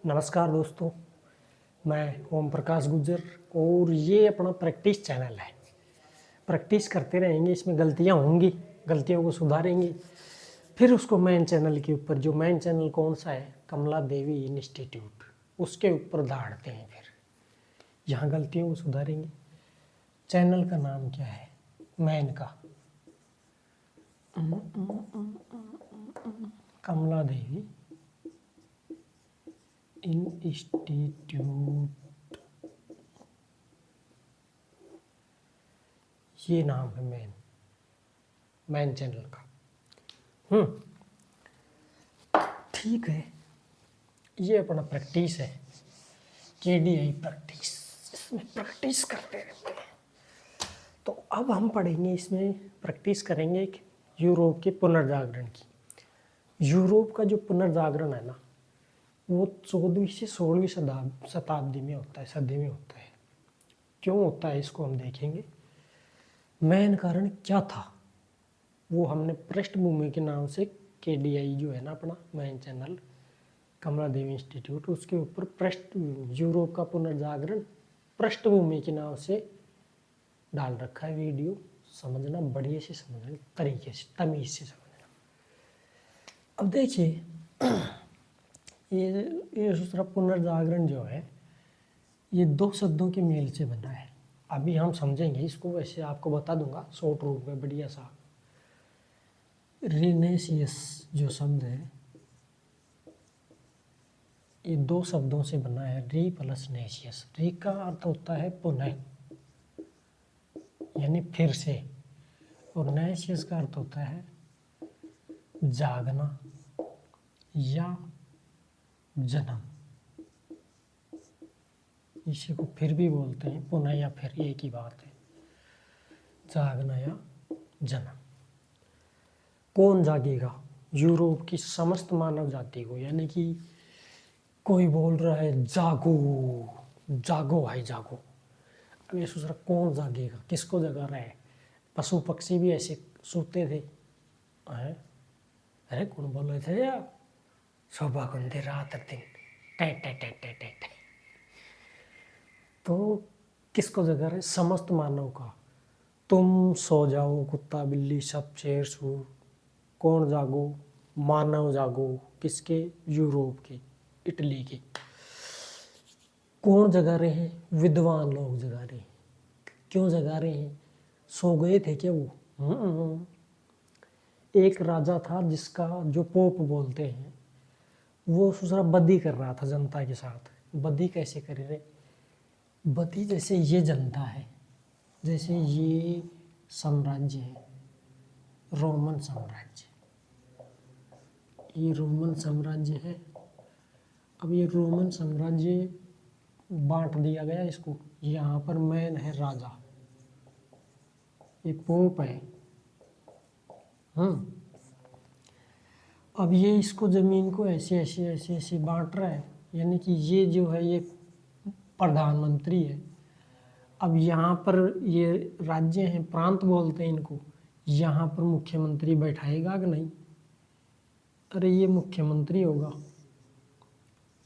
नमस्कार दोस्तों, मैं ओम प्रकाश गुज्जर और ये अपना प्रैक्टिस चैनल है। प्रैक्टिस करते रहेंगे, इसमें गलतियाँ होंगी, गलतियों को सुधारेंगे, फिर उसको मेन चैनल के ऊपर, जो मेन चैनल कौन सा है, कमला देवी इंस्टीट्यूट, उसके ऊपर धाड़ते हैं। फिर यहाँ गलतियों को सुधारेंगे। चैनल का नाम क्या है? मेन का कमला देवी इंस्टीट्यूट, ये नाम है मेन चैनल का। ठीक है, ये अपना प्रैक्टिस है, KDI प्रैक्टिस, इसमें प्रैक्टिस करते रहते हैं। तो अब हम पढ़ेंगे, इसमें प्रैक्टिस करेंगे एक यूरोप के पुनर्जागरण की। यूरोप का जो पुनर्जागरण है ना, वो 14वीं से 16वीं शताब्दी में होता है, सदी में होता है। क्यों होता है इसको हम देखेंगे। मेन कारण क्या था वो हमने पृष्ठभूमि के नाम से KDI जो है ना अपना मेन चैनल कमला देवी इंस्टीट्यूट, उसके ऊपर यूरोप का पुनर्जागरण पृष्ठभूमि के नाम से डाल रखा है वीडियो। समझना, बढ़िया से समझना, तरीके से, तमीज से समझना। अब देखिए, ये दूसरा पुनर्जागरण जो है, ये दो शब्दों के मेल से बना है। अभी हम समझेंगे इसको, वैसे आपको बता दूंगा शॉर्ट रूप में बढ़िया सा। रिनेसियस जो शब्द है, ये दो शब्दों से बना है, री प्लस नेशियस। री का अर्थ होता है पुनः, यानी फिर से, और नेशियस का अर्थ होता है जागना या जन्म। इसी को फिर भी बोलते हैं, पुनः या फिर एक ही बात है, जागना या जन्म। कौन जागेगा? यूरोप की समस्त मानव जाति को, यानी कि कोई बोल रहा है जागो जागो भाई जागो। अब ये सोच रहा कौन जागेगा, किसको जगा रहा है? पशु पक्षी भी ऐसे सोते थे हैं? अरे कौन बोल रहे थे यार, शोभा कुंदे रात दिन टे टे टे टे टे टे। तो किसको जगा रहे? समस्त मानव का। तुम सो जाओ, कुत्ता बिल्ली सब शेर सूर, कौन जागो? मानव जागो। किसके? यूरोप के, इटली के। कौन जगा रहे हैं? विद्वान लोग जगा रहे हैं। क्यों जगा रहे हैं? सो गए थे क्या वो? एक राजा था जिसका, जो पोप बोलते हैं, वो दूसरा बदी कर रहा था जनता के साथ। बदी कैसे कर रहे? बदी जैसे ये जनता है, जैसे ये साम्राज्य है, रोमन साम्राज्य, ये रोमन साम्राज्य है। अब ये रोमन साम्राज्य बांट दिया गया इसको। यहाँ पर मैन है राजा, ये पोप है। अब ये इसको ज़मीन को ऐसे ऐसे ऐसे ऐसे बांट रहा है, यानी कि ये जो है ये प्रधानमंत्री है। अब यहाँ पर ये राज्य हैं, प्रांत बोलते हैं इनको, यहाँ पर मुख्यमंत्री बैठाएगा कि नहीं? अरे ये मुख्यमंत्री होगा,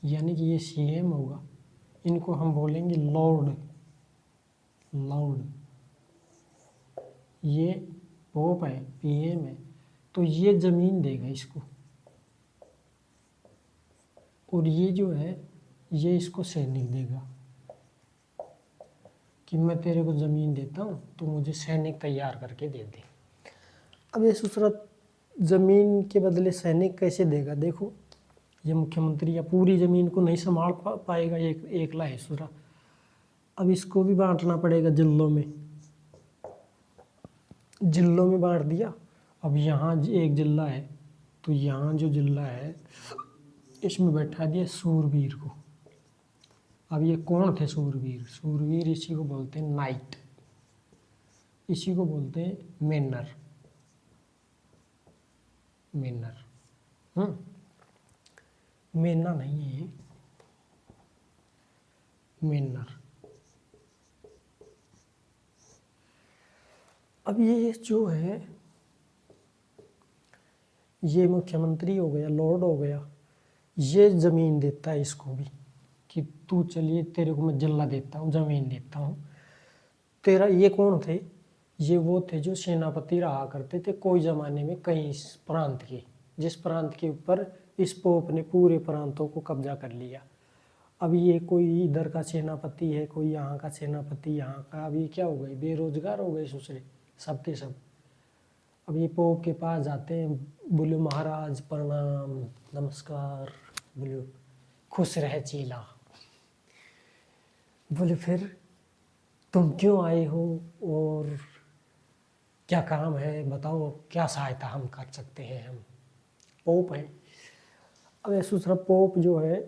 यानी कि ये CM होगा। इनको हम बोलेंगे लॉर्ड। लॉर्ड ये पोप है, PM है, तो ये ज़मीन देगा इसको, और ये जो है ये इसको सैनिक देगा कि मैं तेरे को ज़मीन देता हूँ तो मुझे सैनिक तैयार करके दे दे। अब ये दूसरा ज़मीन के बदले सैनिक कैसे देगा? देखो, ये मुख्यमंत्री या पूरी ज़मीन को नहीं संभाल पाएगा एक ला है दूसरा। अब इसको भी बांटना पड़ेगा जिलों में। जिलों में बांट दिया। अब यहाँ एक जिला है, तो यहाँ जो जिला है इसमें बैठा दिया सूरवीर को। अब ये कौन थे सूरवीर? सूरवीर इसी को बोलते हैं नाइट, इसी को बोलते हैं मेनर। मेनर मेना नहीं है ये, मेनर। अब ये जो है ये मुख्यमंत्री हो गया, लॉर्ड हो गया, ये ज़मीन देता है इसको भी कि तू चलिए तेरे को मैं जिला देता हूँ, ज़मीन देता हूँ। तेरा ये कौन थे? ये वो थे जो सेनापति रहा करते थे कोई ज़माने में कई प्रांत के, जिस प्रांत के ऊपर इस पोप ने पूरे प्रांतों को कब्जा कर लिया। अब ये कोई इधर का सेनापति है, कोई यहाँ का सेनापति, यहाँ का, अब ये क्या हो गए, बेरोजगार हो गए दूसरे सब के सब। अब ये पोप के पास जाते हैं, बोले महाराज प्रणाम, नमस्कार, बोले खुश रहे चीला। बोले फिर तुम क्यों आए हो और क्या काम है, बताओ क्या सहायता हम कर सकते हैं, हम पोप हैं। अब ऐसा दूसरा पोप जो है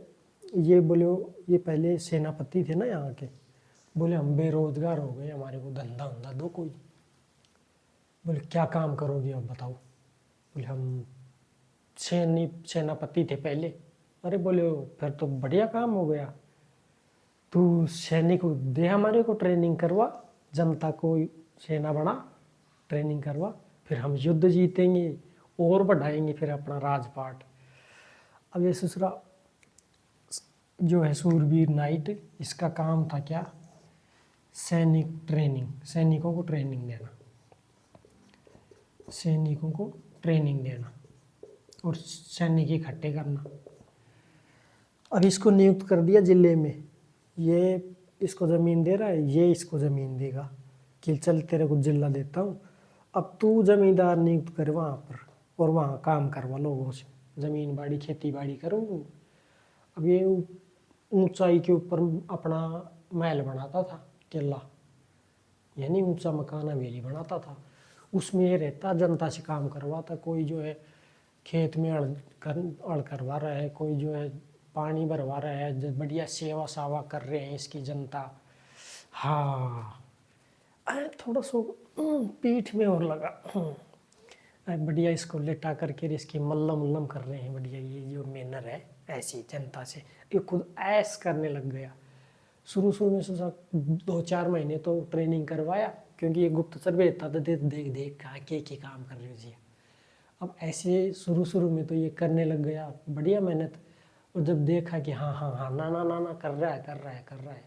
ये बोले, ये पहले सेनापति थे ना यहाँ के, बोले हम बेरोजगार हो गए, हमारे को धंधा धंधा दो कोई। बोले क्या काम करोगे अब बताओ। बोले हम सेनापति थे पहले। अरे बोले फिर तो बढ़िया काम हो गया, तू सैनिक दे, हमारे को ट्रेनिंग करवा, जनता को सेना बना, ट्रेनिंग करवा, फिर हम युद्ध जीतेंगे और बढ़ाएंगे फिर अपना राजपाट। अब ये दूसरा जो है सूरवीर नाइट, इसका काम था क्या, सैनिक ट्रेनिंग, सैनिकों को ट्रेनिंग देना, सैनिकों को ट्रेनिंग देना और सैनिक इकट्ठे करना। अब इसको नियुक्त कर दिया जिले में, ये इसको ज़मीन दे रहा है, ये इसको ज़मीन देगा कि चल तेरे को जिला देता हूँ, अब तू ज़मींदार नियुक्त कर वहाँ पर और वहाँ काम करवा लोगों से, ज़मीन बाड़ी खेती बाड़ी करूँ। अब ये ऊंचाई के ऊपर अपना महल बनाता था, किला यानी ऊंचा मकान हवेली बनाता था, उसमें ये रहता, जनता से काम करवाता। कोई जो है खेत में अड़ करवा रहा है, कोई जो है पानी भरवा रहा है, बढ़िया सेवा सावा कर रहे हैं इसकी जनता। हाँ थोड़ा सो पीठ में और लगा, बढ़िया इसको लेटा करके इसकी मल्लम उल्लम कर रहे हैं, बढ़िया ये जो मैनर है ऐसी जनता से। ये खुद ऐस करने लग गया। शुरू में सोचा 2-4 महीने तो ट्रेनिंग करवाया, क्योंकि ये गुप्तचर भेजता था, देख देख कहा के काम कर रही जी। अब ऐसे शुरू में तो ये करने लग गया बढ़िया मेहनत, और जब देखा कि हाँ हाँ हाँ ना ना ना ना कर रहा है,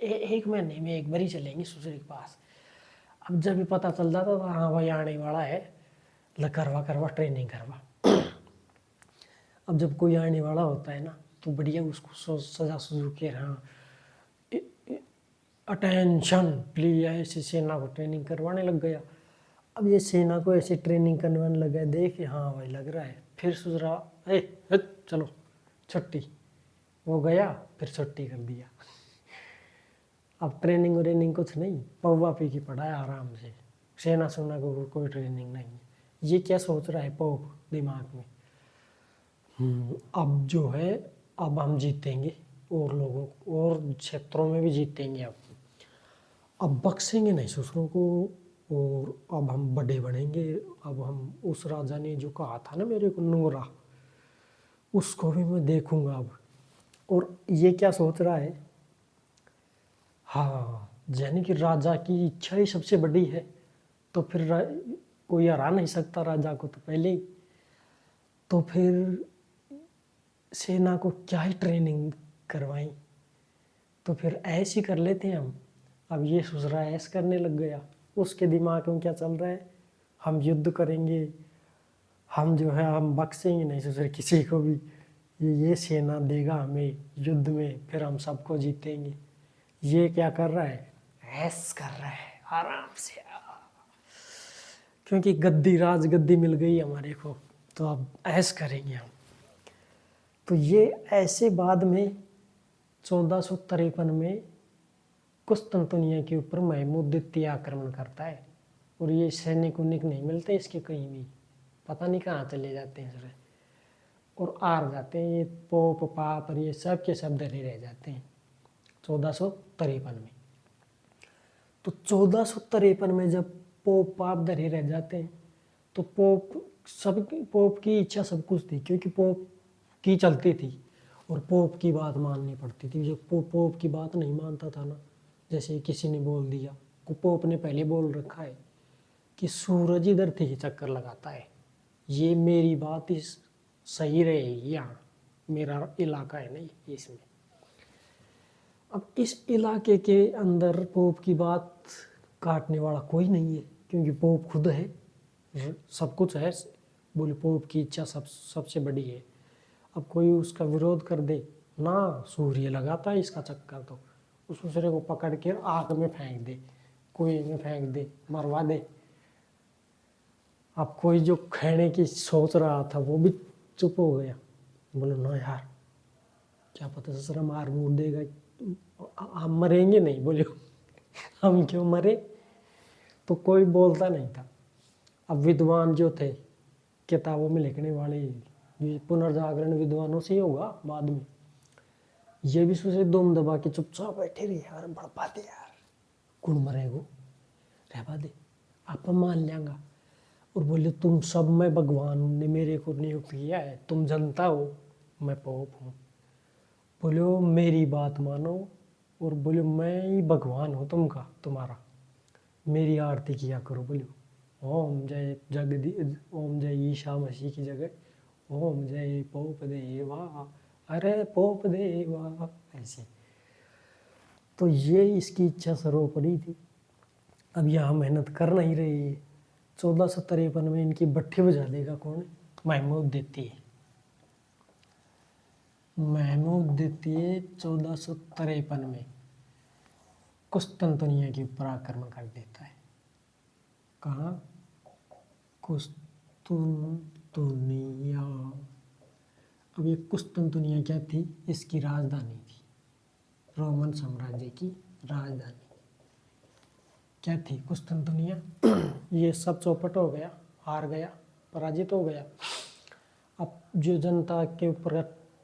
एक महीने में एक बार ही चलेंगे ससुर के पास। अब जब भी पता चल जाता था हाँ भाई आने वाला है, करवा ट्रेनिंग करवा। अब जब कोई आने वाला होता है ना तो बढ़िया उसको सजा सुजू के, हाँ अटेंशन प्लीज, ऐसे सेना को ट्रेनिंग करवाने लग गया। अब ये सेना को ऐसे ट्रेनिंग करवाने लग गया, देखे हाँ भाई लग रहा है, फिर सोच रहा चलो छुट्टी, वो गया फिर छुट्टी कर दिया। अब ट्रेनिंग व्रेनिंग कुछ नहीं, पौवा पी की पड़ा है आराम से, सेना सुना को कोई ट्रेनिंग नहीं है। ये क्या सोच रहा है पोप दिमाग में, अब जो है अब हम जीतेंगे और लोगों और क्षेत्रों में भी जीतेंगे, अब बख्शेंगे नहीं ससुरों को, और अब हम बड़े बनेंगे। अब हम उस राजा ने जो कहा था ना मेरे को नूरा, उसको भी मैं देखूंगा अब। और ये क्या सोच रहा है, हाँ यानी कि राजा की इच्छा ही सबसे बड़ी है, तो फिर कोई हरा नहीं सकता राजा को तो पहले ही, तो फिर सेना को क्या ही ट्रेनिंग करवाई, तो फिर ऐसे ही कर लेते हैं हम। अब ये सोच रहा है ऐसे करने लग गया, उसके दिमाग में क्या चल रहा है, हम युद्ध करेंगे, हम जो है हम बख्शेंगे नहीं ससुर किसी को भी, ये सेना देगा हमें युद्ध में, फिर हम सबको जीतेंगे। ये क्या कर रहा है, ऐस कर रहा है आराम से, क्योंकि राज गद्दी मिल गई हमारे को, तो अब ऐस करेंगे हम। तो ये ऐसे बाद में 1453 में कुस्तुनतुनिया के ऊपर महमूद द्वितीय आक्रमण करता है, और ये सैनिक उनिक नहीं मिलते इसके कहीं भी, पता नहीं कहाँ चले जाते हैं सर, और हार जाते हैं। ये पोप पाप और ये सब के सब डरे रह जाते हैं 1453 में। तो 1453 में जब पोप पाप डरे रह जाते हैं, तो पोप की इच्छा सब कुछ थी, क्योंकि पोप की चलती थी और पोप की बात माननी पड़ती थी। जो पोप की बात नहीं मानता था ना, जैसे किसी ने बोल दिया, पोप ने पहले बोल रखा है कि सूरज इधर धरती के चक्कर लगाता है, ये मेरी बात इस सही रहेगी यहाँ, मेरा इलाका है नहीं इसमें। अब इस इलाके के अंदर पोप की बात काटने वाला कोई नहीं है, क्योंकि पोप खुद है, सब कुछ है। बोले पोप की इच्छा सबसे बड़ी है। अब कोई उसका विरोध कर दे ना, सूर्य लगाता है इसका चक्कर, तो उस दूसरे को पकड़ के आग में फेंक दे, कुएं में फेंक दे, मरवा दे। अब कोई जो खाने की सोच रहा था वो भी चुप हो गया, बोले ना यार, क्या पता ससुरा मार मूर देगा, हम मरेंगे नहीं। बोले हम क्यों मरे। तो कोई बोलता नहीं था। अब विद्वान जो थे, किताबों में लिखने वाले, ये पुनर्जागरण विद्वानों से ही होगा बाद में, ये भी सोचे दुम दबा के चुपचाप बैठे रहे, यार बड़पा दे यार, कौन मरेगो, रहबा दे, आप मान लेंगा। और बोले तुम सब में भगवान ने मेरे को नियुक्त किया है, तुम जनता हो, मैं पोप हूँ। बोले मेरी बात मानो, और बोले मैं ही भगवान हूँ तुमका, तुम्हारा, मेरी आरती किया करो। बोले ओम जय ओम जय ईशा मसीह की जगह ओम जय पोप देवा, अरे पोप देवा, ऐसे। तो ये इसकी इच्छा सर्वोपरि थी। अब यहाँ मेहनत कर नहीं रही है। 1453 में इनकी भट्ठी बजा देगा कौन, महमूद देती है। महमूद देती है 1453 में कुस्तुनतुनिया के ऊपर आक्रमण कर देता है। कहाँ, कुस्तुनतुनिया। अब ये कुस्तुनतुनिया क्या थी, इसकी राजधानी थी, रोमन साम्राज्य की राजधानी क्या थी, कुस्तुनतुनिया। ये सब चौपट हो गया, हार गया, पराजित हो गया। अब जो जनता के ऊपर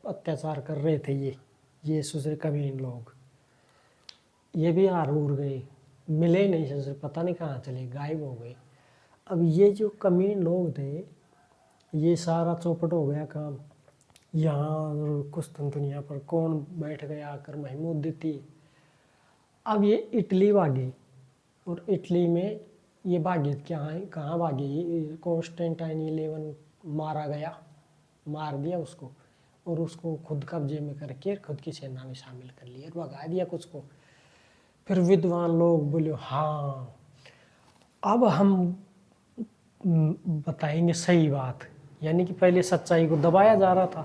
अत्याचार कर रहे थे ये दूसरे कमीन लोग, ये भी हार उड़ गए, मिले नहीं ससुर, पता नहीं कहाँ चले, गायब हो गए। अब ये जो कमीन लोग थे, ये सारा चौपट हो गया काम। यहाँ कुस्तुनतुनिया पर कौन बैठ गया आकर, महमूद देती। अब ये इटली भागी, और इटली में ये भागी कहाँ भागी, कॉन्स्टेंटाइन 11 मारा गया, मार दिया उसको, और उसको खुद कब्जे में करके खुद की सेना में शामिल कर लिया, भगा दिया कुछ को। फिर विद्वान लोग बोले हाँ अब हम बताएंगे सही बात, यानी कि पहले सच्चाई को दबाया जा रहा था,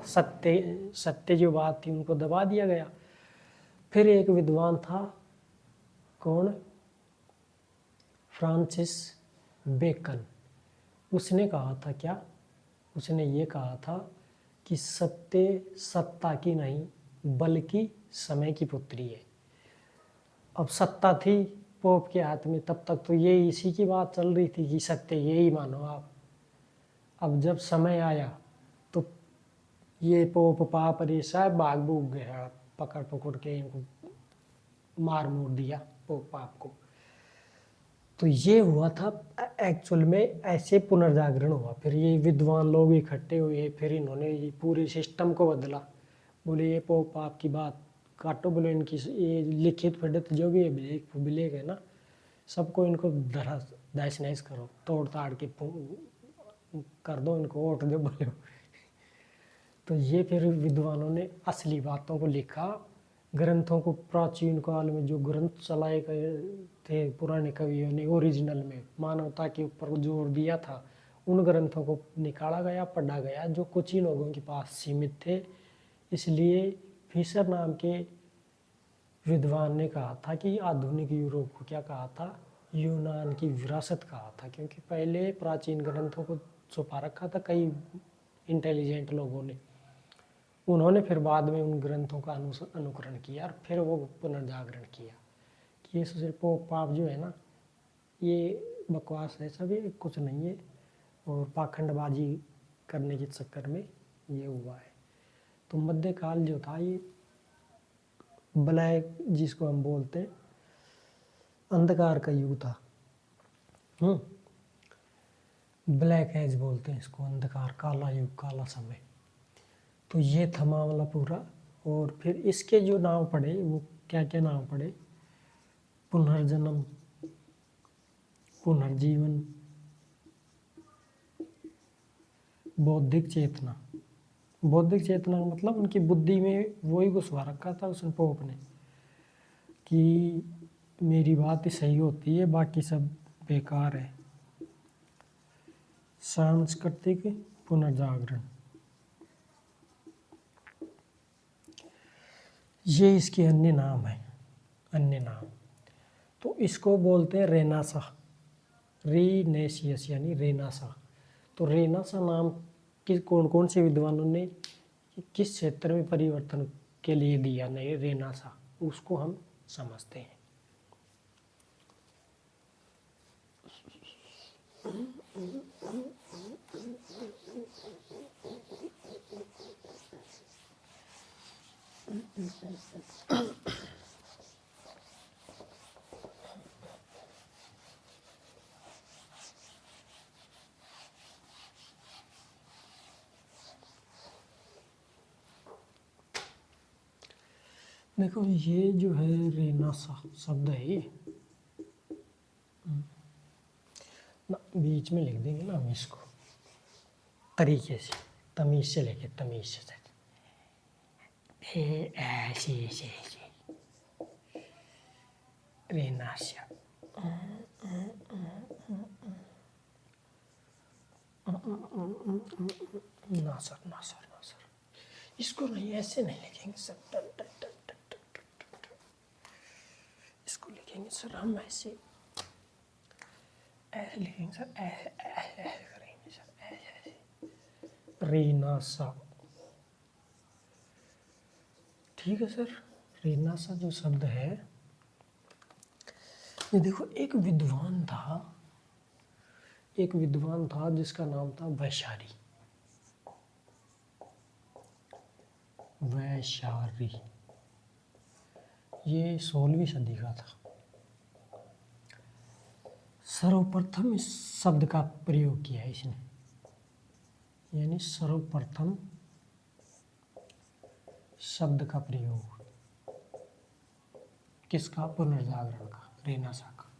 सत्य जो बात थी उनको दबा दिया गया। फिर एक विद्वान था, कौन, फ्रांसिस बेकन। उसने कहा था क्या, उसने ये कहा था कि सत्य सत्ता की नहीं बल्कि समय की पुत्री है। अब सत्ता थी पोप के हाथ में, तब तक तो ये इसी की बात चल रही थी कि सत्य यही मानो आप। अब जब समय आया तो ये पोप पाप रे साहब भाग भूग गया, पकड़ के इनको मार मोड़ दिया पोप पाप को। तो ये हुआ था एक्चुअल में, ऐसे पुनर्जागरण हुआ। फिर ये विद्वान लोग इकट्ठे हुए, फिर इन्होंने ये पूरे सिस्टम को बदला। बोले ये पोप पाप की बात काटो, बोले इनकी ये लिखित पढ़ित जो भी विलेख है ना, सबको इनको दहस नहस करो, तोड़ ताड़ के कर दो, इनको वोट दो बोले। तो ये फिर विद्वानों ने असली बातों को लिखा, ग्रंथों को, प्राचीन काल में जो ग्रंथ चलाए गए थे पुराने कवियों ने, ओरिजिनल में मानवता के ऊपर जोर दिया था, उन ग्रंथों को निकाला गया, पढ़ा गया, जो कुछ ही लोगों के पास सीमित थे। इसलिए फिशर नाम के विद्वान ने कहा था कि आधुनिक यूरोप को क्या कहा था, यूनान की विरासत कहा था, क्योंकि पहले प्राचीन ग्रंथों को छुपा रखा था कई इंटेलिजेंट लोगों ने। उन्होंने फिर बाद में उन ग्रंथों का अनुकरण किया और फिर वो पुनर्जागरण किया कि ये सिर्फ पोप पाप जो है ना, ये बकवास है, सभी कुछ नहीं है, और पाखंडबाजी करने के चक्कर में ये हुआ है। तो मध्यकाल जो था, ये ब्लैक, जिसको हम बोलते हैं अंधकार का युग था। ब्लैक एज बोलते हैं इसको, अंधकार, काला युग, काला समय। तो ये था मामला पूरा। और फिर इसके जो नाम पड़े, वो क्या क्या नाम पड़े, पुनर्जन्म, पुनर्जीवन, बौद्धिक चेतना, बौद्धिक चेतना का मतलब उनकी बुद्धि में वही घुसवा रखा था उसने, पोप ने, कि मेरी बात ही सही होती है, बाकी सब बेकार है। सांस्कृतिक पुनर्जागरण, ये इसके अन्य नाम है, अन्य नाम। तो इसको बोलते हैं रेनासा, रीनेशियस यानी रेनासा। तो रेनासा नाम किस कौन कौन से विद्वानों ने किस क्षेत्र में परिवर्तन के लिए दिया, नहीं रेनासा, उसको हम समझते हैं। देखो ये जो है रेनासा शब्द है, ये ना बीच में लिख देंगे ना हम इसको तरीके से, तमीज से लेके, तमीज से ऐसे रेनासा, नासर नासर नासर, इसको नहीं ऐसे नहीं लिखेंगे सर, टन टन टन टन टन टन टन, इसको लिखेंगे सर हम ऐसे ऐसे लिखेंगे सर, ऐसे ऐसे ऐसे करेंगे सर, ऐसे ऐसे, रेनासा, ठीक है सर। रेनासा जो शब्द है, ये देखो एक विद्वान था जिसका नाम था वैशाली, वैशाली, ये 16वीं सदी का था। सर्वप्रथम इस शब्द का प्रयोग किया है इसने, यानी सर्वप्रथम शब्द का प्रयोग किसका, पुनर्जागरण का, रेनासा का।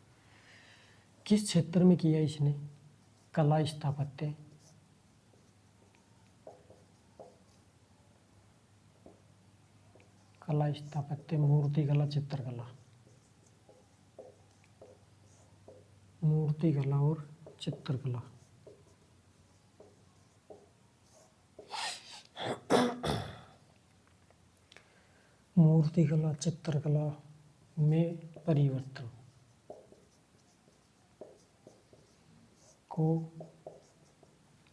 किस क्षेत्र में किया इसने, कला स्थापत्य, कला स्थापत्य, मूर्तिकला, चित्रकला, मूर्तिकला और चित्रकला। मूर्तिकला चित्रकला में परिवर्तन को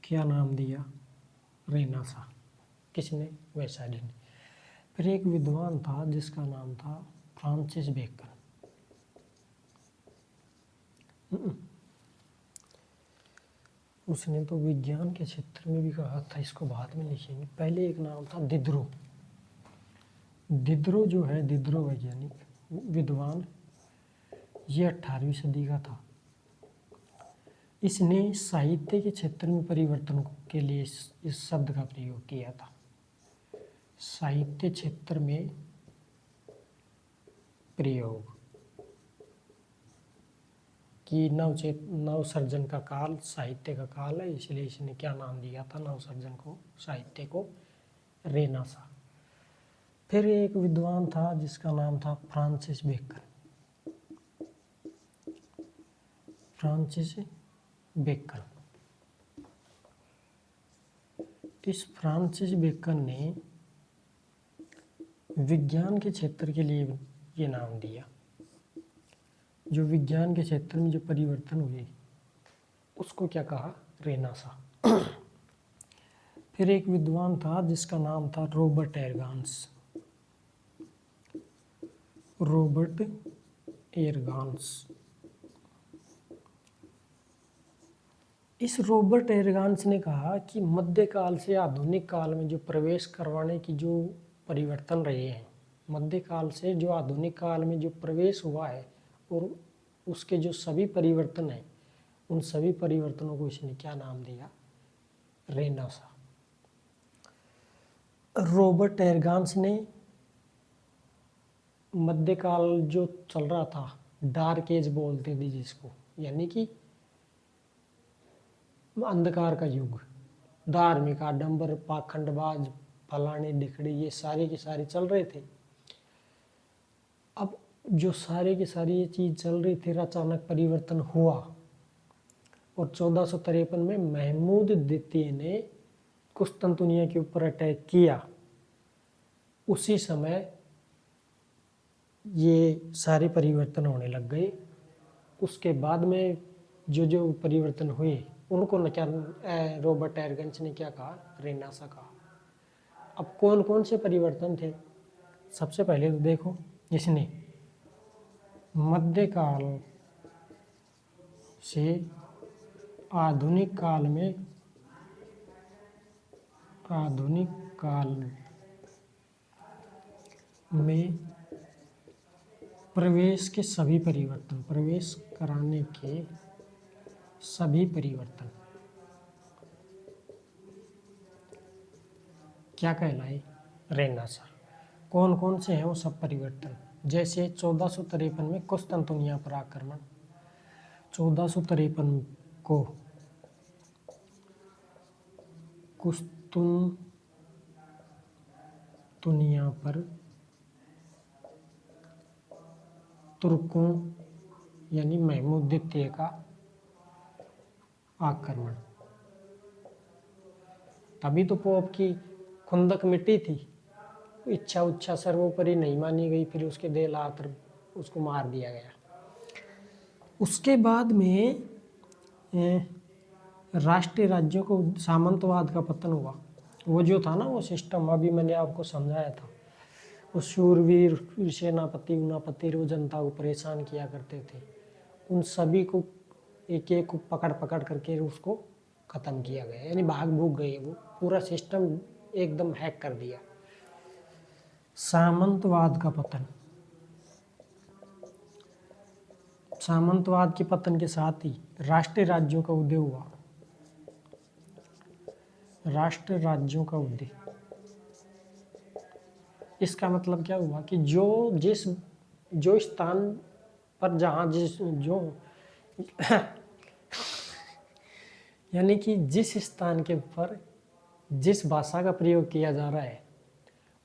क्या नाम दिया, रेनासा, किसने, वैशाली ने। फिर एक विद्वान था जिसका नाम था फ्रांसिस बेकन, उसने तो विज्ञान के क्षेत्र में भी कहा था, इसको बाद में लिखेंगे। पहले एक नाम था दिदरो, दिदरो जो है, दिदरो वैज्ञानिक विद्वान, ये 18वीं सदी का था। इसने साहित्य के क्षेत्र में परिवर्तन के लिए इस शब्द का प्रयोग किया था। साहित्य क्षेत्र में प्रयोग कि नवसर्जन का काल साहित्य का काल है, इसलिए इसने क्या नाम दिया था नवसर्जन को, साहित्य को, रेनासा। फिर एक विद्वान था जिसका नाम था फ्रांसिस बेकन, फ्रांसिस बेकन। इस फ्रांसिस बेकन ने विज्ञान के क्षेत्र के लिए ये नाम दिया, जो विज्ञान के क्षेत्र में जो परिवर्तन हुए उसको क्या कहा, रेनासा। फिर एक विद्वान था जिसका नाम था रॉबर्ट एरगान्स, रॉबर्ट एरगान्स। इस रॉबर्ट एरगान्स ने कहा कि मध्यकाल से आधुनिक काल में जो प्रवेश करवाने की जो परिवर्तन रहे हैं, मध्यकाल से जो आधुनिक काल में जो प्रवेश हुआ है और उसके जो सभी परिवर्तन हैं, उन सभी परिवर्तनों को इसने क्या नाम दिया, रेनासा। रॉबर्ट एरगान्स ने मध्यकाल जो चल रहा था, डार्क एज बोलते थे जिसको, यानी कि अंधकार का युग, धार्मिक आडंबर, पाखंडबाज, फलाने ढिकड़ी, ये सारी की सारी चल रहे थे। अब जो सारी की सारी ये चीज़ चल रही थी, अचानक परिवर्तन हुआ और 1453 में महमूद द्वितीय ने कुस्तुनतुनिया के ऊपर अटैक किया। उसी समय ये सारे परिवर्तन होने लग गए। उसके बाद में जो जो परिवर्तन हुए उनको न क्या रॉबर्ट एरगंच ने क्या कहा, रेनेसां कहा। अब कौन कौन से परिवर्तन थे? सबसे पहले तो देखो, इसने मध्यकाल से आधुनिक काल में प्रवेश कराने के सभी परिवर्तन क्या कहलाए? रेनेसां। कौन कौन से हैं वो सब परिवर्तन? जैसे 1453 में कुस्तुनतुनिया पर आक्रमण, 1453 को कुस्तुनतुनिया पर तुर्कों यानी महमूद द्वितीय का आक्रमण। तभी तो पोप की खुंदक मिट्टी थी, इच्छा सर्वोपरि नहीं मानी गई, फिर उसके देह हाथ उसको मार दिया गया। उसके बाद में राष्ट्रीय राज्यों को सामंतवाद का पतन हुआ। वो जो था ना, वो सिस्टम अभी मैंने आपको समझाया था, उस शूरवीर सेनापति उनापति वो जनता को परेशान किया करते थे, उन सभी को एक एक को पकड़ करके उसको ख़त्म किया गया, यानी भाग भूग गए, वो पूरा सिस्टम एकदम हैक कर दिया। सामंतवाद का पतन, सामंतवाद के पतन के साथ ही राष्ट्रीय राज्यों का उदय हुआ। राष्ट्रीय राज्यों का उदय, इसका मतलब क्या हुआ कि जो स्थान पर जहाँ यानी कि जिस स्थान के ऊपर जिस भाषा का प्रयोग किया जा रहा है,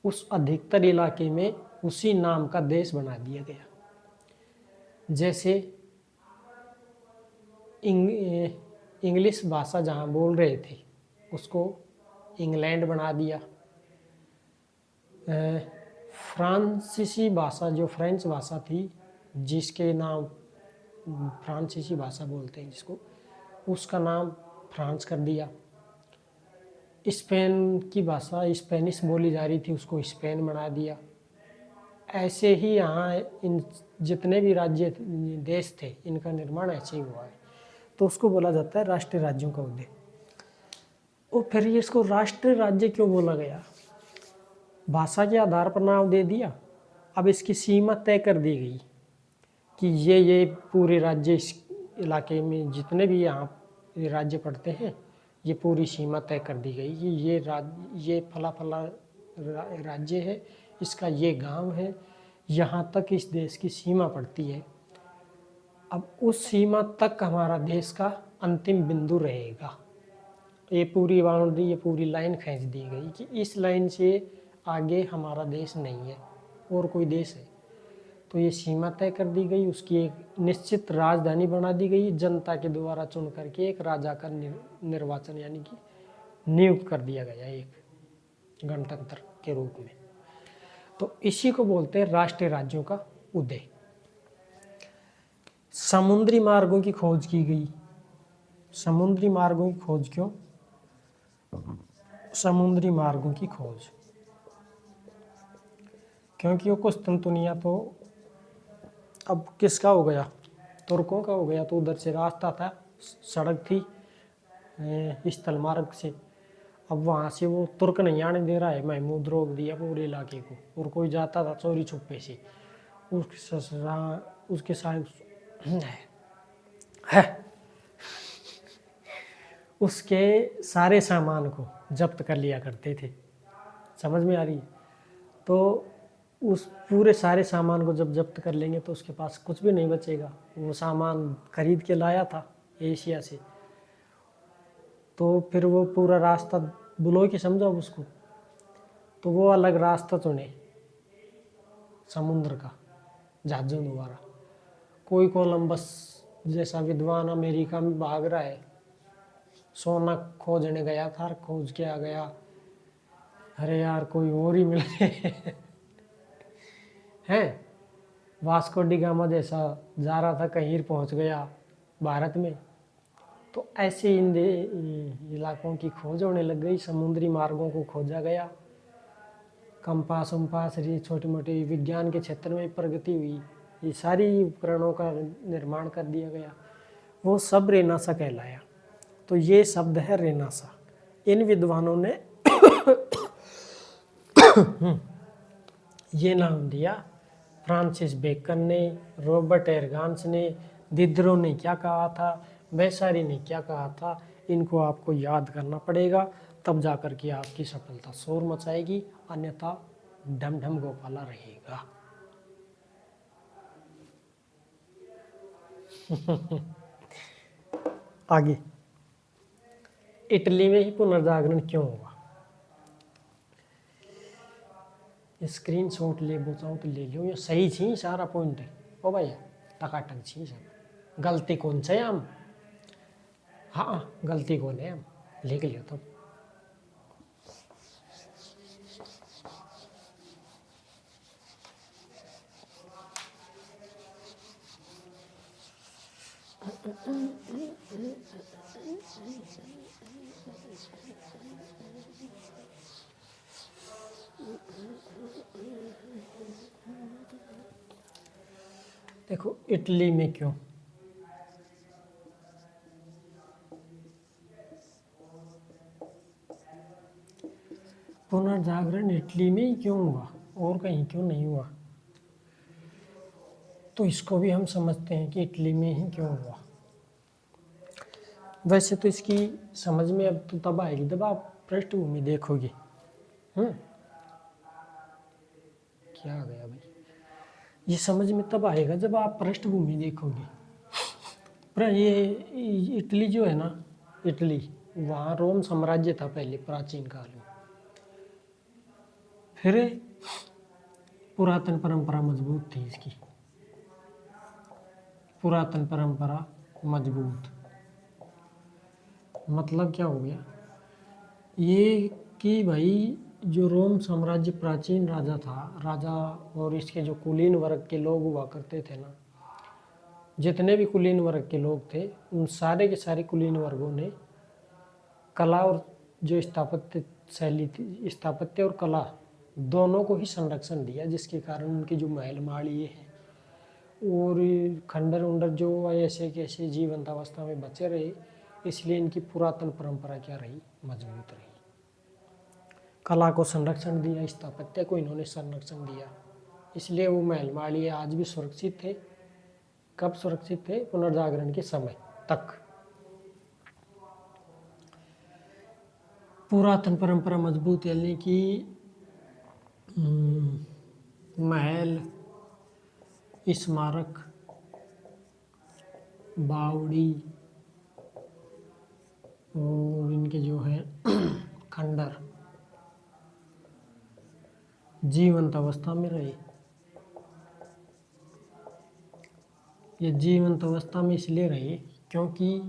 उस अधिकतर इलाके में उसी नाम का देश बना दिया गया। जैसे इंग्लिश भाषा जहाँ बोल रहे थे उसको इंग्लैंड बना दिया। फ्रांसीसी भाषा, जो फ्रेंच भाषा थी, जिसके नाम फ्रांसीसी भाषा बोलते हैं जिसको, उसका नाम फ्रांस कर दिया। स्पेन की भाषा स्पेनिश बोली जा रही थी, उसको स्पेन बना दिया। ऐसे ही यहाँ इन जितने भी राज्य देश थे, इनका निर्माण ऐसे ही हुआ है, तो उसको बोला जाता है राष्ट्रीय राज्यों का उदय। और फिर इसको राष्ट्रीय राज्य क्यों बोला गया? भाषा के आधार पर नाम दे दिया। अब इसकी सीमा तय कर दी गई कि ये पूरे राज्य, इस इलाके में जितने भी यहाँ राज्य पड़ते हैं, ये पूरी सीमा तय कर दी गई कि ये फला राज्य है, इसका ये गांव है, यहाँ तक इस देश की सीमा पड़ती है। अब उस सीमा तक हमारा देश का अंतिम बिंदु रहेगा। ये पूरी बाउंड्री, ये पूरी लाइन खींच दी गई कि इस लाइन से आगे हमारा देश नहीं है और कोई देश है, तो ये सीमा तय कर दी गई। उसकी एक निश्चित राजधानी बना दी गई, जनता के द्वारा चुन करके एक राजा का निर्वाचन यानी कि नियुक्त कर दिया गया एक गणतंत्र के रूप में। तो इसी को बोलते हैं राष्ट्रीय राज्यों का उदय। समुद्री मार्गों की खोज की गई। समुद्री मार्गों की खोज क्यों? समुद्री मार्गों की खोज क्योंकि वो कुस्तुनतुनिया तो अब किसका हो गया? तुर्कों का हो गया। तो उधर से रास्ता था, सड़क थी स्थल मार्ग से। अब वहाँ से वो तुर्क नहीं आने दे रहा है, महमूद रोक दिया पूरे इलाके को, और कोई जाता था चोरी छुपे से, उसके साथ उसके सारे सामान को जब्त कर लिया करते थे। समझ में आ रही है? तो उस पूरे सारे सामान को जब जब्त कर लेंगे तो उसके पास कुछ भी नहीं बचेगा। वो सामान खरीद के लाया था एशिया से, तो फिर वो पूरा रास्ता बुलो के समझो उसको, तो वो अलग रास्ता चुने समुद्र का जहाज़ों द्वारा। कोई कोलंबस जैसा विद्वान अमेरिका में भाग रहा है, सोना खोजने गया था, खोज के आ गया, अरे यार कोई और ही मिल गए हैं। वास्को डी गामा जैसा जा रहा था, कहीं पहुंच गया भारत में। तो ऐसे इन इलाकों की खोज होने लग गई, समुद्री मार्गों को खोजा गया, कंपास उम्पास, ये छोटी मोटी विज्ञान के क्षेत्र में प्रगति हुई, ये सारी उपकरणों का निर्माण कर दिया गया। वो सब रेनासा कहलाया। तो ये शब्द है रेनासा। इन विद्वानों ने ये नाम दिया। फ्रांसिस बेकन ने, रॉबर्ट एरगान्स ने, दिदरो ने क्या कहा था, वैसारी ने क्या कहा था, इनको आपको याद करना पड़ेगा, तब जाकर के आपकी सफलता शोर मचाएगी, अन्यथा ढम ढम गोपाला रहेगा। आगे, इटली में ही पुनर्जागरण क्यों हुआ? स्क्रीन शॉट ले बोचाओ तो ले लो, ये सही छी सारा पॉइंट है ओ भाई, टकाटक छी सब। गलती कौन से हम? हाँ गलती कौन है हम लिख लियो तो। देखो इटली में क्यों? पुनर्जागरण इटली में ही क्यों हुआ और कहीं क्यों नहीं हुआ? तो इसको भी हम समझते हैं कि इटली में ही क्यों हुआ। वैसे तो इसकी समझ में अब तो तब आएगी जब आप पृष्ठभूमि देखोगे। क्या आ गया भाई? ये समझ में तब आएगा जब आप पृष्ठभूमि देखोगे। पर ये इटली जो है ना, इटली वहाँ रोम साम्राज्य था पहले प्राचीन काल में। फिर पुरातन परंपरा मजबूत थी इसकी, पुरातन परंपरा मजबूत। मतलब क्या हो गया ये कि भाई जो रोम साम्राज्य प्राचीन राजा और इसके जो कुलीन वर्ग के लोग हुआ करते थे ना, जितने भी कुलीन वर्ग के लोग थे, उन सारे के सारे कुलीन वर्गों ने कला और जो स्थापत्य शैली थी, स्थापत्य और कला दोनों को ही संरक्षण दिया, जिसके कारण उनकी जो महल माड़िए हैं और खंडर उंडर जो ऐसे कैसे जीवंत अवस्था में बचे रहे, इसलिए इनकी पुरातन परंपरा क्या रही? मजबूत रही। कला को संरक्षण दिया, स्थापत्य को इन्होंने संरक्षण दिया, इसलिए वो महल माड़िए आज भी सुरक्षित थे। कब सुरक्षित थे? पुनर्जागरण के समय तक। पुरातन परंपरा मजबूत यानी कि महल, स्मारक, बावड़ी और इनके जो है खंडर जीवंत अवस्था में रहे। ये जीवंत अवस्था में इसलिए रहे क्योंकि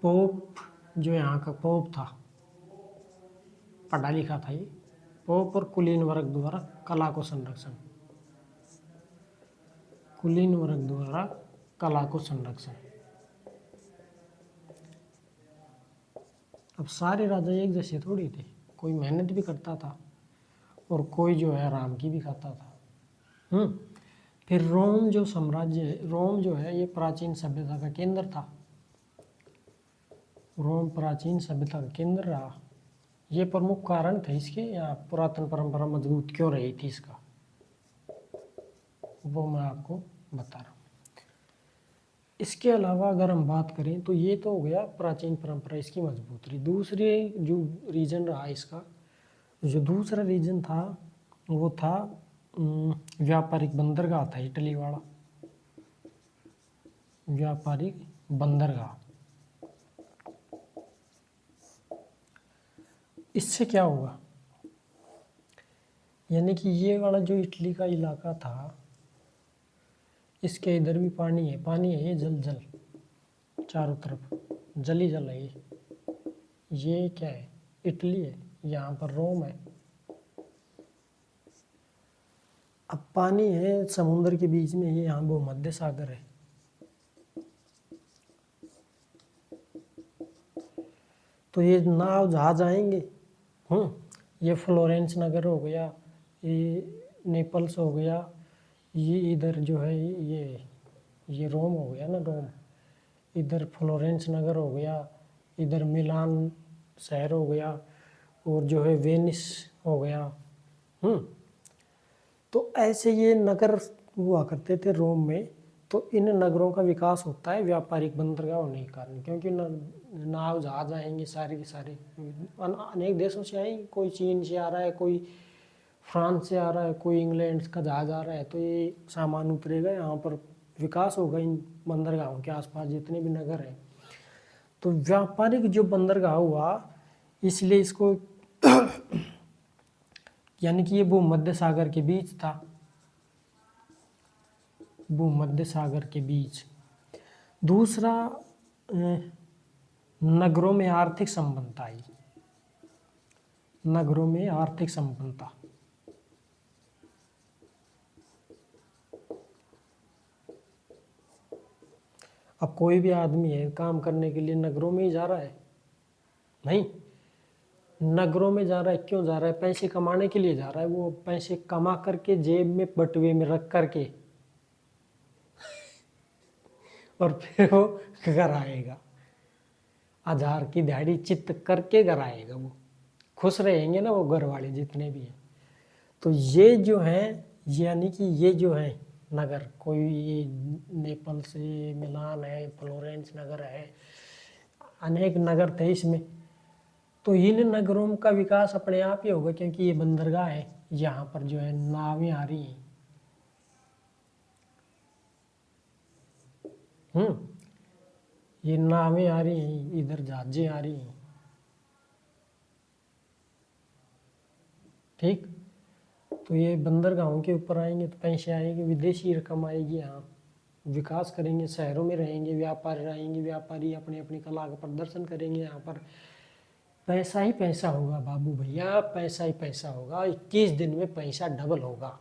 पोप जो यहाँ का पोप था, पढ़ा लिखा था ये, पोप और कुलीन वर्ग द्वारा कला को संरक्षण, कुलीन वर्ग द्वारा कला को संरक्षण। अब सारे राजा एक जैसे थोड़ी थे, कोई मेहनत भी करता था और कोई जो है आराम की भी खाता था। फिर रोम जो साम्राज्य है, रोम जो है ये प्राचीन सभ्यता का केंद्र था। रोम प्राचीन सभ्यता का केंद्र रहा। ये प्रमुख कारण थे इसके, यहाँ पुरातन परंपरा मजबूत क्यों रही थी इसका, वो मैं आपको बता रहा हूँ। इसके अलावा अगर हम बात करें तो ये तो हो गया प्राचीन परंपरा इसकी मजबूत रही। दूसरे जो रीजन रहा इसका, जो दूसरा रीजन था वो था व्यापारिक बंदरगाह था इटली वाला, व्यापारिक बंदरगाह। इससे क्या होगा? यानी कि ये वाला जो इटली का इलाका था, इसके इधर भी पानी है, ये जल जल, चारों तरफ जल ही जल है। ये क्या है? इटली है, यहाँ पर रोम है। अब पानी है समुद्र के बीच में, ये यहाँ भूमध्य सागर है। तो ये नाव जहाज आएंगे। ये फ्लोरेंस नगर हो गया, ये नेपल्स हो गया, ये इधर जो है ये रोम हो गया ना, रोम। इधर फ्लोरेंस नगर हो गया, इधर मिलान शहर हो गया, और जो है वेनिस हो गया। तो ऐसे ये नगर हुआ करते थे रोम में। तो इन नगरों का विकास होता है व्यापारिक बंदरगाह होने के कारण, क्योंकि नाव जहाज आएंगे सारे के सारे, अनेक देशों से आएंगे। कोई चीन से आ रहा है, कोई फ्रांस से आ रहा है, कोई इंग्लैंड का जहाज आ रहा है, तो ये सामान उतरेगा, यहाँ पर विकास होगा इन बंदरगाहों के आसपास जितने भी नगर हैं। तो व्यापारिक जो बंदरगाह हुआ, इसलिए इसको यानी कि ये भूमध्य सागर के बीच था, भूमध्य सागर के बीच। दूसरा, नगरों में आर्थिक संबंधता आई, नगरों में आर्थिक संबंधता। अब कोई भी आदमी है काम करने के लिए नगरों में ही जा रहा है? नहीं, नगरों में जा रहा है, क्यों जा रहा है? पैसे कमाने के लिए जा रहा है। वो पैसे कमा करके जेब में बटुए में रख करके और फिर वो घर आएगा, आधार की दिहाड़ी चित्त करके घर आएगा। वो खुश रहेंगे ना वो घर वाले जितने भी हैं। तो ये जो है, यानी कि ये जो है नगर, कोई ये नेपल से मिलान है, फ्लोरेंस नगर है, अनेक नगर थे इसमें। तो इन नगरों का विकास अपने आप ही होगा, क्योंकि ये बंदरगाह है, यहाँ पर जो है नावें आ रही हैं। ये नावें आ रही हैं, इधर जहाजें आ रही हैं। ठीक, तो ये बंदरगाहों के ऊपर आएंगे तो पैसे आएंगे, विदेशी रकम आएगी, यहाँ विकास करेंगे, शहरों में रहेंगे, व्यापारी रहेंगे, व्यापारी अपनी अपनी कला का प्रदर्शन करेंगे। यहाँ पर पैसा ही पैसा होगा बाबू भैया, पैसा ही पैसा होगा। 21 दिन में पैसा डबल होगा।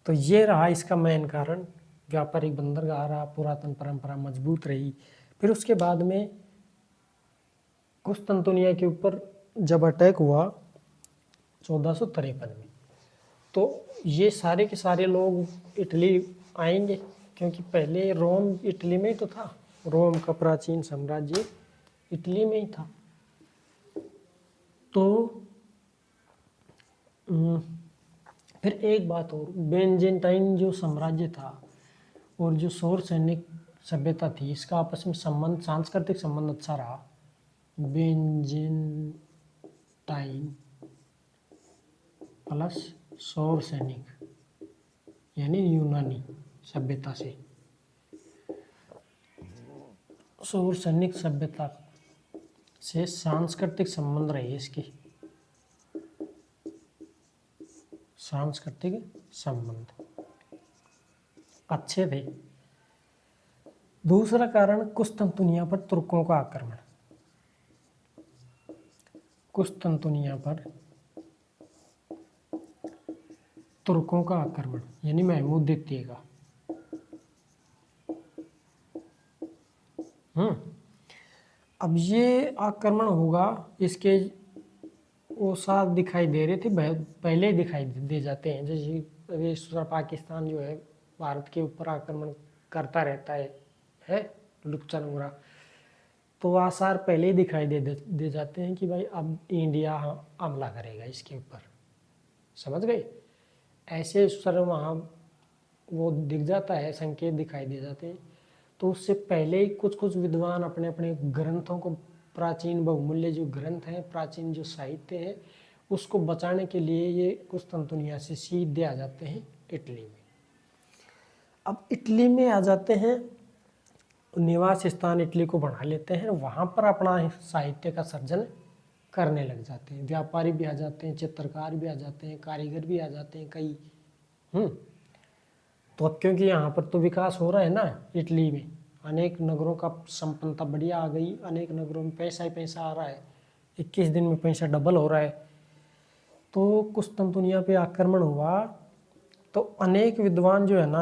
तो ये रहा इसका मेन कारण, व्यापारिक बंदरगाह रहा, पुरातन परंपरा मजबूत रही। फिर उसके बाद में कुस्तुनतुनिया के ऊपर जब अटैक हुआ 1453 में, तो ये सारे के सारे लोग इटली आएंगे, क्योंकि पहले रोम इटली में ही तो था। रोम का प्राचीन साम्राज्य इटली में ही था। तो फिर एक बात और, बेंजेंटाइन जो साम्राज्य था और जो सौर सैनिक सभ्यता थी, इसका आपस में संबंध, सांस्कृतिक संबंध अच्छा रहा। बेंजेंटाइन प्लस सौर सैनिक यानी यूनानी सभ्यता से, सौर सैनिक सभ्यता से सांस्कृतिक संबंध रहे इसकी, सांस्कृतिक संबंध अच्छे थे। दूसरा कारण, कुस्तुनतुनिया पर तुर्कों का आक्रमण। कुस्तुनतुनिया पर तुर्कों का आक्रमण यानी महमूद द्वितीय का। अब ये आक्रमण होगा, इसके वो साथ दिखाई दे रहे थे, पहले ही दिखाई दे जाते हैं। जैसे अभी पाकिस्तान जो है भारत के ऊपर आक्रमण करता रहता है लुच्चा नुंगरा, तो आसार पहले ही दिखाई दे जाते हैं कि भाई अब इंडिया हमला करेगा इसके ऊपर, समझ गए? ऐसे सर वहाँ वो दिख जाता है, संकेत दिखाई दे जाते हैं। तो उससे पहले ही कुछ कुछ विद्वान अपने अपने ग्रंथों को, प्राचीन बहुमूल्य जो ग्रंथ हैं, प्राचीन जो साहित्य है, उसको बचाने के लिए ये कुस्तुनतुनिया से सीधे आ जाते हैं इटली में। अब इटली में आ जाते हैं, निवास स्थान इटली को बना लेते हैं, वहाँ पर अपना साहित्य का सर्जन करने लग जाते हैं। व्यापारी भी आ जाते हैं, चित्रकार भी आ जाते हैं, कारीगर भी आ जाते हैं कई। तो अब क्योंकि यहाँ पर तो विकास हो रहा है ना, इटली में अनेक नगरों का संपन्नता बढ़िया आ गई, अनेक नगरों में पैसा ही पैसा आ रहा है, 21 दिन में पैसा डबल हो रहा है। तो कुस्तुनतुनिया पे आक्रमण हुआ तो अनेक विद्वान जो है ना,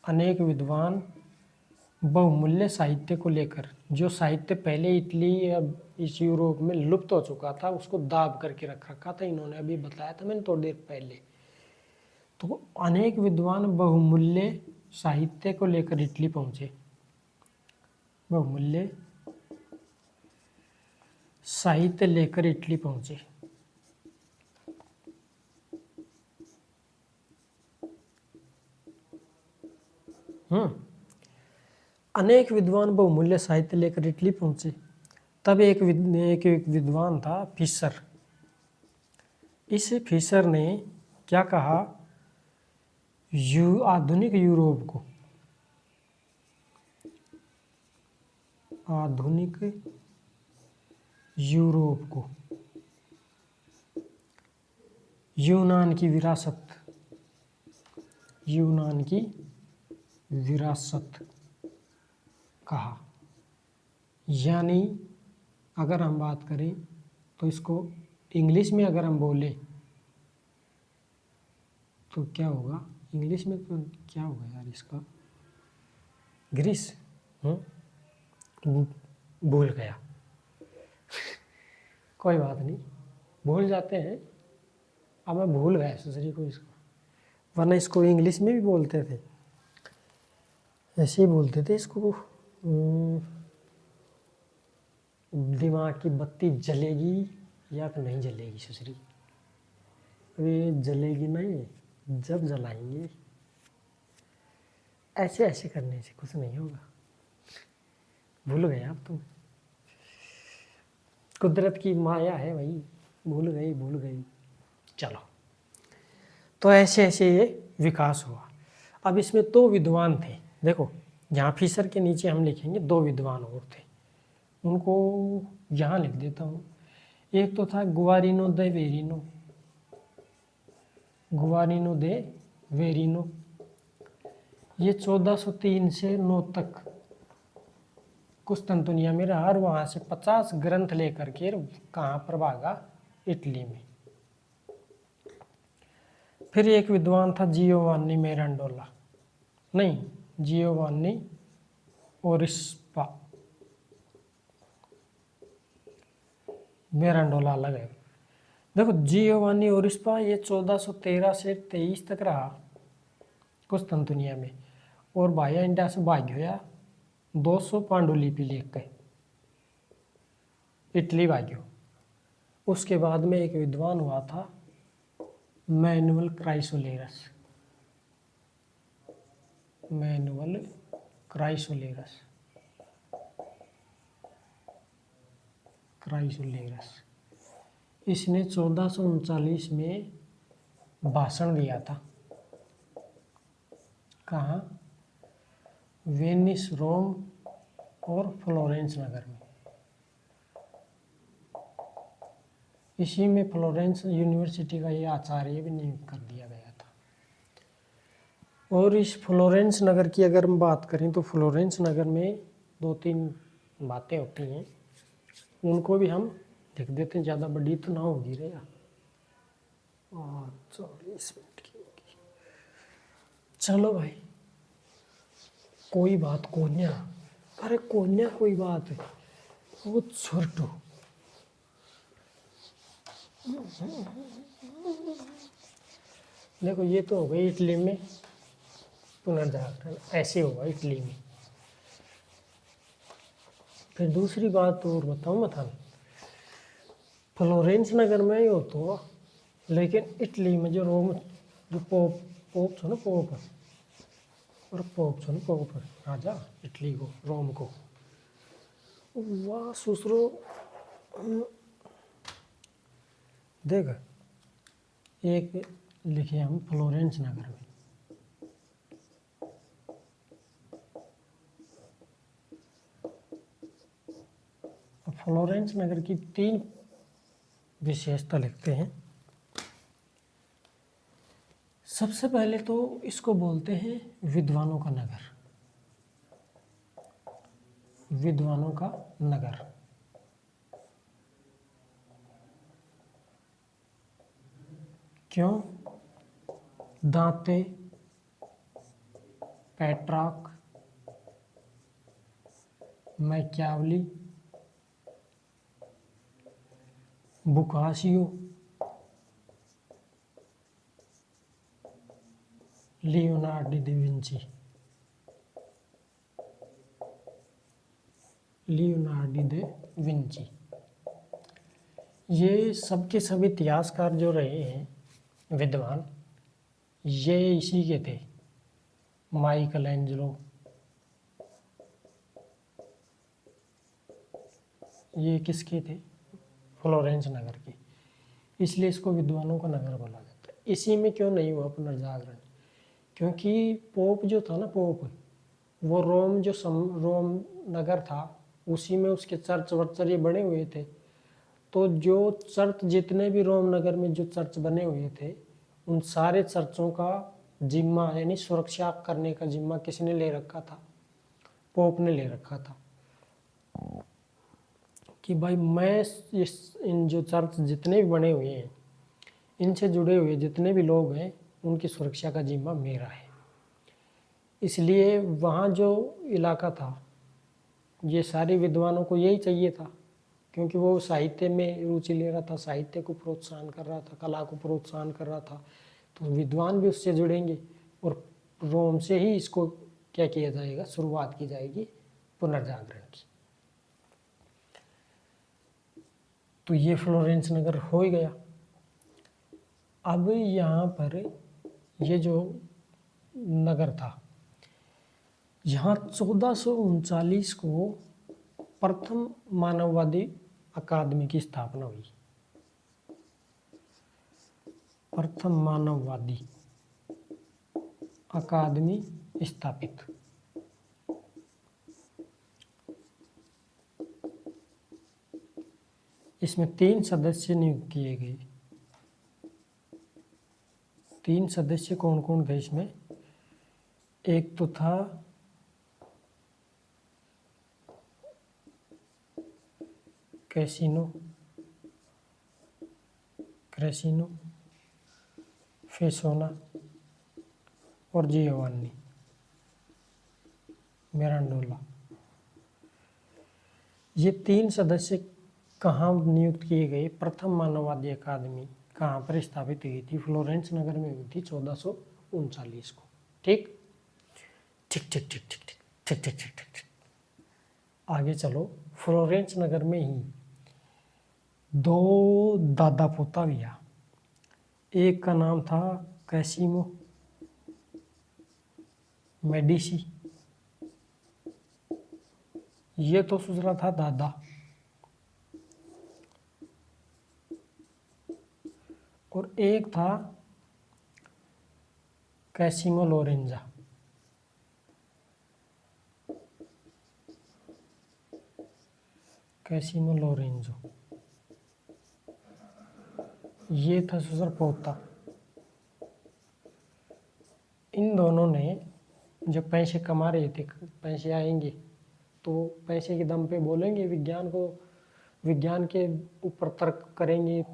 अनेक विद्वान बहुमूल्य साहित्य को लेकर, जो साहित्य पहले इटली या इस यूरोप में लुप्त हो चुका था उसको दाब करके रख रखा था इन्होंने, अभी बताया था मैंने थोड़ी देर पहले। तो अनेक विद्वान बहुमूल्य साहित्य को लेकर इटली पहुंचे, बहुमूल्य साहित्य लेकर इटली पहुंचे। अनेक विद्वान बहुमूल्य साहित्य लेकर इटली पहुंचे। तब एक विद्वान था फिशर। इस फिशर ने क्या कहा, आधुनिक यूरोप को, आधुनिक यूरोप को यूनान की विरासत कहा। यानी अगर हम बात करें तो इसको इंग्लिश में अगर हम बोले तो क्या होगा, इंग्लिश में तो क्या होगा यार इसका, ग्रीस, भूल गया कोई बात नहीं, भूल जाते हैं, अब मैं भूल गया ससुरी को इसको, वरना इसको इंग्लिश में भी बोलते थे, ऐसे ही बोलते थे इसको। दिमाग की बत्ती जलेगी या तो नहीं जलेगी ससुरी, अभी जलेगी नहीं, जब जलाएंगे। ऐसे ऐसे करने से कुछ नहीं होगा, भूल गए आप तुम, कुदरत की माया है भाई, भूल गई। चलो, तो ऐसे ऐसे ये विकास हुआ। अब इसमें 2 विद्वान थे, देखो यहाँ फिशर के नीचे हम लिखेंगे 2 विद्वान और थे, उनको यहाँ लिख देता हूँ। एक तो था गुआरिनो दे वेरिनो, ये 1403 से 9 तक कुस्तुनतुनिया में रहा, और वहाँ से 50 ग्रंथ लेकर के कहाँ पर भागा, इटली में। फिर एक विद्वान था जियोवान्नी मेरांडोला अलग है। देखो जियोवान्नी ओरिस्पा ये 1413 से 23 तक रहा कुस्तुनतुनिया में, और भाया इंडिया से भाग गया 200 पांडुलिपि लेकर इटली भाग्यो। उसके बाद में एक विद्वान हुआ था मैनुअल क्राइसोलेरस, इसने 1439 में भाषण दिया था, कहाँ, वेनिस, रोम और फ्लोरेंस नगर में। इसी में फ्लोरेंस यूनिवर्सिटी का ये आचार्य भी नियुक्त कर दिया गया था। और इस फ्लोरेंस नगर की अगर हम बात करें तो फ्लोरेंस नगर में 2-3 बातें होती हैं, उनको भी हम लिख देते हैं, ज़्यादा बड़ी तो ना होगी रे यार, और 40 मिनट की होगी। चलो भाई, कोई बात कोन्या, अरे कोन्या कोई बात है, वो छोटो देखो, ये तो हो गई इटली में पुनर्जागरण, ऐसे होगा इटली में। फिर दूसरी बात और बताऊँ मैं थाने, फ्लोरेंस नगर में ही हो तो, लेकिन इटली में जो रोम, जो पोप छो ना, पोप राजा इटली को, रोम को, वाह सुसरो देख, एक लिखे हम फ्लोरेंस नगर में, फ्लोरेंस नगर की 3 विशेषता लिखते हैं। सबसे पहले तो इसको बोलते हैं विद्वानों का नगर। विद्वानों का नगर। क्यों? Dante, Petrarch, Machiavelli, Boccaccio, Leonardo da Vinci. Leonardo da Vinci, ये सबके सब इतिहासकार जो रहे हैं विद्वान, ये इसी के थे। माइकल एंजेलो, ये किसके थे? फ्लोरेंस नगर के। इसलिए इसको विद्वानों का नगर बोला जाता है। इसी में क्यों नहीं हुआ पुनर्जागरण? क्योंकि पोप जो था ना, पोप, वो रोम नगर था, उसी में उसके चर्च वर्चर ये बने हुए थे। तो जो चर्च, जितने भी रोम नगर में जो चर्च बने हुए थे, उन सारे चर्चों का जिम्मा, यानी सुरक्षा करने का जिम्मा किसने ले रखा था? पोप ने ले रखा था कि भाई मैं इन जो चर्च जितने भी बने हुए हैं, इनसे जुड़े हुए जितने भी लोग हैं, उनकी सुरक्षा का जिम्मा मेरा है। इसलिए वहाँ जो इलाका था, ये सारे विद्वानों को यही चाहिए था, क्योंकि वो साहित्य में रुचि ले रहा था, साहित्य को प्रोत्साहन कर रहा था, कला को प्रोत्साहन कर रहा था, तो विद्वान भी उससे जुड़ेंगे और रोम से ही इसको क्या किया जाएगा? शुरुआत की जाएगी पुनर्जागरण की। तो ये फ्लोरेंस नगर हो ही गया। अब यहाँ पर ये जो नगर था, यहाँ 1439 को प्रथम मानववादी अकादमी की स्थापना हुई। प्रथम मानववादी अकादमी स्थापित। इसमें 3 सदस्य नियुक्त किए गए। 3 सदस्य कौन कौन थे इसमें? एक तो था क्रेसिनो, फेसोना और जियोवानी मिरांडोला। ये 3 सदस्य कहाँ नियुक्त किए गए? प्रथम मानववादी अकादमी कहाँ पर स्थापित हुई थी? फ्लोरेंस नगर में हुई थी 1439 को। ठीक ठीक ठीक ठीक ठीक ठीक ठीक ठीक ठीक। आगे चलो। फ्लोरेंस नगर में ही 2 दादा पोता भी है। एक का नाम था कैसिमो मेडिसी, ये तो सोच रहा था दादा, और एक था कैसिमो लोरेंजा। कैसिमो लोरेंजो, ये था ससुर पोता। इन दोनों ने जब पैसे कमा रहे थे, पैसे आएंगे तो पैसे के दम पे बोलेंगे, विज्ञान के ऊपर तर्क करेंगे,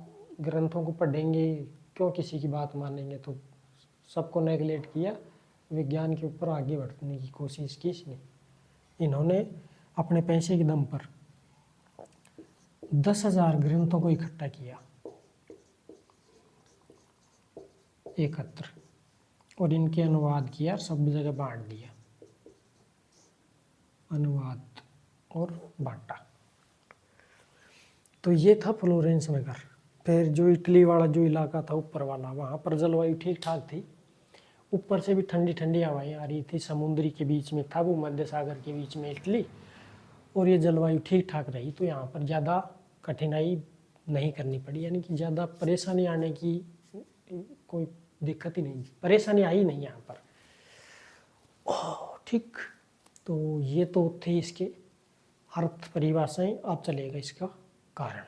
ग्रंथों को पढ़ेंगे, क्यों किसी की बात मानेंगे? तो सबको नेगलेक्ट किया, विज्ञान के ऊपर आगे बढ़ने की कोशिश की इसने। इन्होंने अपने पैसे के दम पर 10,000 ग्रंथों को इकट्ठा किया एकत्र, और इनके अनुवाद किया, सब जगह बांट दिया, अनुवाद और बांटा। तो ये था फ्लोरेंस नगर। फिर जो इटली वाला जो इलाका था ऊपर वाला, वहाँ पर जलवायु ठीक ठाक थी, ऊपर से भी ठंडी ठंडी हवाएं आ रही थी, समुद्री के बीच में था वो, मध्य सागर के बीच में इटली, और ये जलवायु ठीक ठाक रही, तो यहाँ पर ज़्यादा कठिनाई नहीं करनी पड़ी, यानी कि ज़्यादा परेशानी आने की कोई दिक्कत ही नहीं, परेशानी आई नहीं यहाँ पर। ठीक, तो ये तो थे इसके अर्थ परिभाषाएं अब चलेगा इसका कारण।